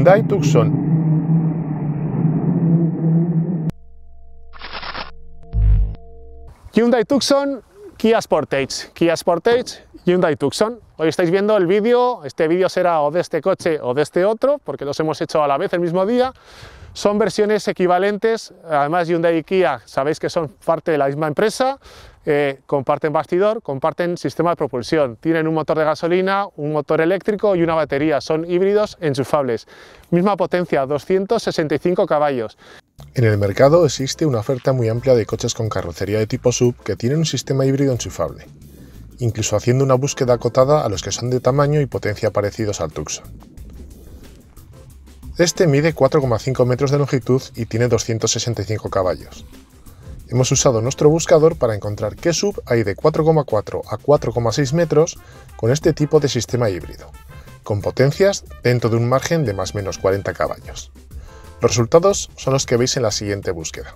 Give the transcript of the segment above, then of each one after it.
Hyundai Tucson. Hyundai Tucson, Kia Sportage, Hyundai Tucson. Hoy estáis viendo el vídeo, este vídeo será o de este coche o de este otro, porque los hemos hecho a la vez el mismo día. Son versiones equivalentes, además Hyundai y Kia sabéis que son parte de la misma empresa, comparten bastidor, comparten sistema de propulsión, tienen un motor de gasolina, un motor eléctrico y una batería, son híbridos enchufables, misma potencia, 265 caballos. En el mercado existe una oferta muy amplia de coches con carrocería de tipo SUV que tienen un sistema híbrido enchufable, incluso haciendo una búsqueda acotada a los que son de tamaño y potencia parecidos al Tucson. Este mide 4,5 metros de longitud y tiene 265 caballos. Hemos usado nuestro buscador para encontrar qué SUV hay de 4,4 a 4,6 metros con este tipo de sistema híbrido, con potencias dentro de un margen de más o menos 40 caballos. Los resultados son los que veis en la siguiente búsqueda.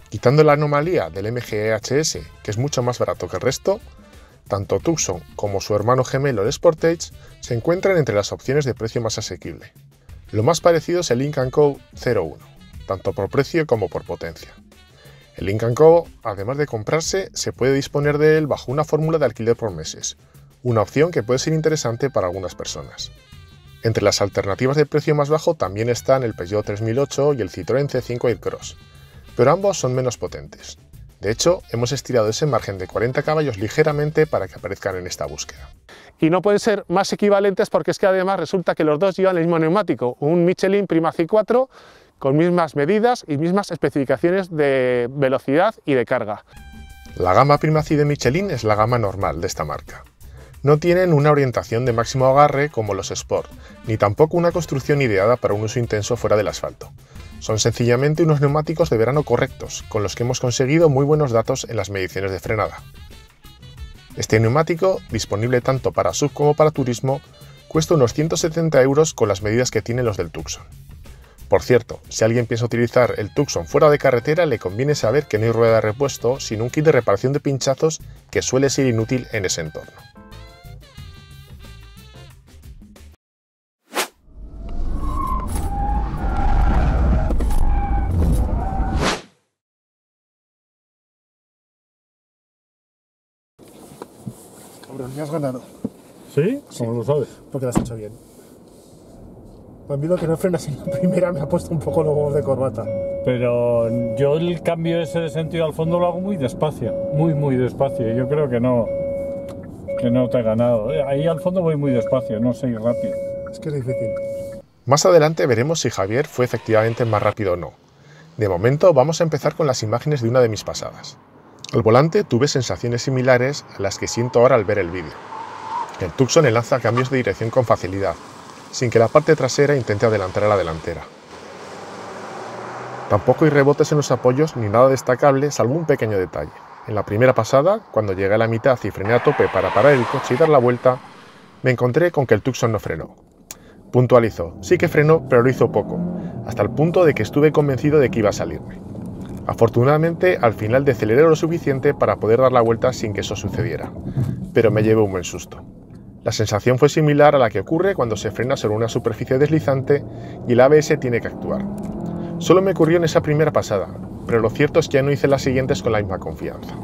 Quitando la anomalía del MG EHS, que es mucho más barato que el resto, tanto Tucson como su hermano gemelo el Sportage se encuentran entre las opciones de precio más asequible. Lo más parecido es el Lynk & Co 01, tanto por precio como por potencia. El Lynk & Co, además de comprarse, se puede disponer de él bajo una fórmula de alquiler por meses, una opción que puede ser interesante para algunas personas. Entre las alternativas de precio más bajo también están el Peugeot 3008 y el Citroën C5 Aircross, pero ambos son menos potentes. De hecho, hemos estirado ese margen de 40 caballos ligeramente para que aparezcan en esta búsqueda. Y no pueden ser más equivalentes porque es que además resulta que los dos llevan el mismo neumático, un Michelin Prima C4 con mismas medidas y mismas especificaciones de velocidad y de carga. La gama Prima C de Michelin es la gama normal de esta marca. No tienen una orientación de máximo agarre como los Sport, ni tampoco una construcción ideada para un uso intenso fuera del asfalto. Son sencillamente unos neumáticos de verano correctos, con los que hemos conseguido muy buenos datos en las mediciones de frenada. Este neumático, disponible tanto para SUV como para turismo, cuesta unos 170 € con las medidas que tienen los del Tucson. Por cierto, si alguien piensa utilizar el Tucson fuera de carretera, le conviene saber que no hay rueda de repuesto, sino un kit de reparación de pinchazos que suele ser inútil en ese entorno. Cabrón, me has ganado. ¿Sí? Sí. ¿Cómo lo sabes? Porque lo has hecho bien. A mí lo que no frenas en la primera me ha puesto un poco los huevos de corbata. Pero yo el cambio ese de sentido al fondo lo hago muy despacio, muy despacio. Yo creo que no te he ganado. Ahí al fondo voy muy despacio, no soy rápido. Es que es difícil. Más adelante veremos si Javier fue efectivamente más rápido o no. De momento vamos a empezar con las imágenes de una de mis pasadas. Al volante tuve sensaciones similares a las que siento ahora al ver el vídeo. El Tucson lanza cambios de dirección con facilidad, sin que la parte trasera intente adelantar a la delantera. Tampoco hay rebotes en los apoyos ni nada destacable salvo un pequeño detalle. En la primera pasada, cuando llegué a la mitad y frené a tope para parar el coche y dar la vuelta, me encontré con que el Tucson no frenó. Puntualizo, sí que frenó, pero lo hizo poco, hasta el punto de que estuve convencido de que iba a salirme. Afortunadamente, al final deceleré lo suficiente para poder dar la vuelta sin que eso sucediera, pero me llevé un buen susto. La sensación fue similar a la que ocurre cuando se frena sobre una superficie deslizante y el ABS tiene que actuar. Solo me ocurrió en esa primera pasada, pero lo cierto es que ya no hice las siguientes con la misma confianza.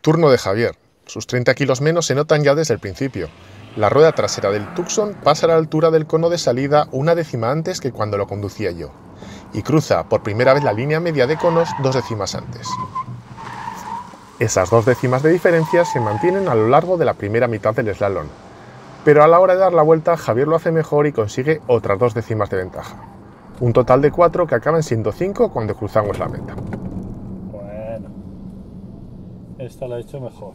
Turno de Javier. Sus 30 kilos menos se notan ya desde el principio. La rueda trasera del Tucson pasa a la altura del cono de salida una décima antes que cuando lo conducía yo, y cruza por primera vez la línea media de conos 2 décimas antes. Esas 2 décimas de diferencia se mantienen a lo largo de la primera mitad del slalom, pero a la hora de dar la vuelta Javier lo hace mejor y consigue otras 2 décimas de ventaja. Un total de 4 que acaban siendo 5 cuando cruzamos la meta. Bueno, esta la he hecho mejor.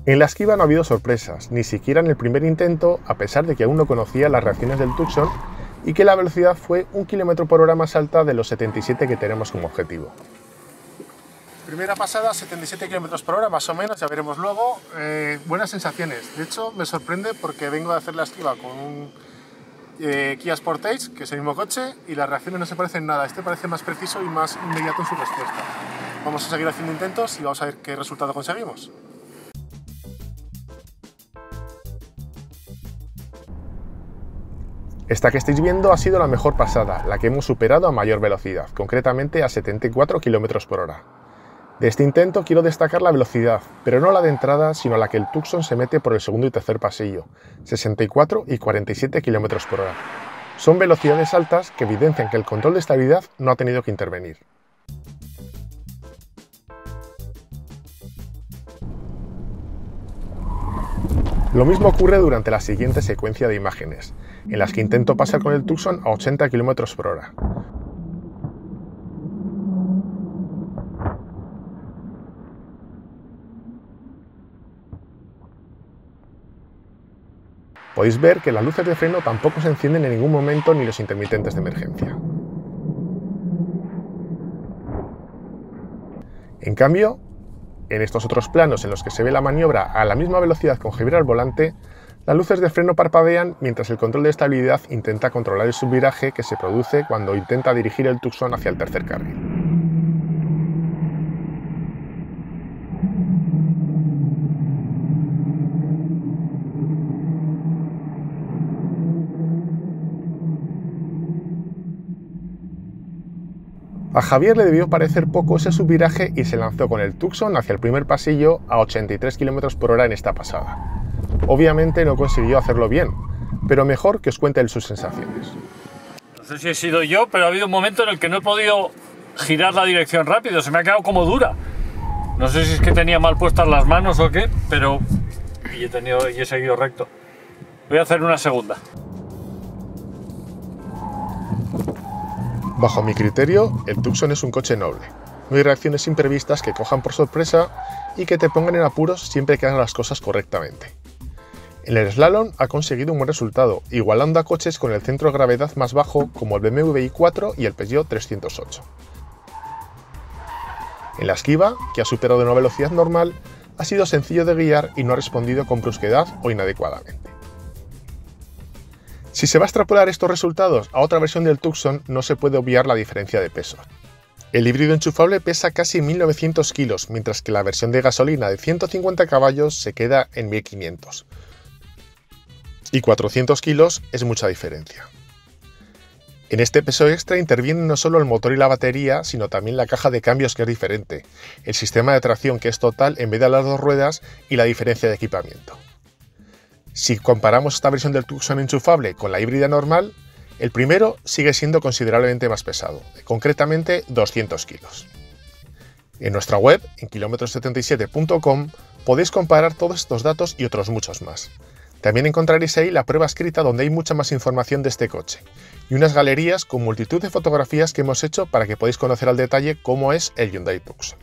En la esquiva no ha habido sorpresas, ni siquiera en el primer intento, a pesar de que aún no conocía las reacciones del Tucson y que la velocidad fue 1 km/h más alta de los 77 que tenemos como objetivo. Primera pasada, 77 km por hora, más o menos, ya veremos luego. Buenas sensaciones. De hecho, me sorprende porque vengo de hacer la esquiva con un Kia Sportage, que es el mismo coche, y las reacciones no se parecen nada. Este parece más preciso y más inmediato en su respuesta. Vamos a seguir haciendo intentos y vamos a ver qué resultado conseguimos. Esta que estáis viendo ha sido la mejor pasada, la que hemos superado a mayor velocidad, concretamente a 74 km por hora. De este intento quiero destacar la velocidad, pero no la de entrada, sino la que el Tucson se mete por el segundo y tercer pasillo, 64 y 47 km por hora. Son velocidades altas que evidencian que el control de estabilidad no ha tenido que intervenir. Lo mismo ocurre durante la siguiente secuencia de imágenes, en las que intento pasar con el Tucson a 80 km por hora. Podéis ver que las luces de freno tampoco se encienden en ningún momento ni los intermitentes de emergencia. En cambio, en estos otros planos en los que se ve la maniobra a la misma velocidad con gira al volante, las luces de freno parpadean mientras el control de estabilidad intenta controlar el subviraje que se produce cuando intenta dirigir el Tucson hacia el tercer carril. A Javier le debió parecer poco ese subviraje y se lanzó con el Tucson hacia el primer pasillo a 83 km por hora en esta pasada. Obviamente no consiguió hacerlo bien, pero mejor que os cuente él sus sensaciones. No sé si he sido yo, pero ha habido un momento en el que no he podido girar la dirección rápido, se me ha quedado como dura. No sé si es que tenía mal puestas las manos o qué, pero y he seguido recto. Voy a hacer una segunda. Bajo mi criterio, el Tucson es un coche noble. No hay reacciones imprevistas que cojan por sorpresa y que te pongan en apuros siempre que hagan las cosas correctamente. En el slalom ha conseguido un buen resultado, igualando a coches con el centro de gravedad más bajo como el BMW i4 y el Peugeot 308. En la esquiva, que ha superado una velocidad normal, ha sido sencillo de guiar y no ha respondido con brusquedad o inadecuadamente. Si se va a extrapolar estos resultados a otra versión del Tucson, no se puede obviar la diferencia de peso. El híbrido enchufable pesa casi 1.900 kilos, mientras que la versión de gasolina de 150 caballos se queda en 1.500. Y 400 kilos es mucha diferencia. En este peso extra intervienen no solo el motor y la batería, sino también la caja de cambios, que es diferente, el sistema de tracción, que es total en vez de las dos ruedas, y la diferencia de equipamiento. Si comparamos esta versión del Tucson enchufable con la híbrida normal, el primero sigue siendo considerablemente más pesado, concretamente 200 kilos. En nuestra web, en kilometro77.com, podéis comparar todos estos datos y otros muchos más. También encontraréis ahí la prueba escrita donde hay mucha más información de este coche, y unas galerías con multitud de fotografías que hemos hecho para que podáis conocer al detalle cómo es el Hyundai Tucson.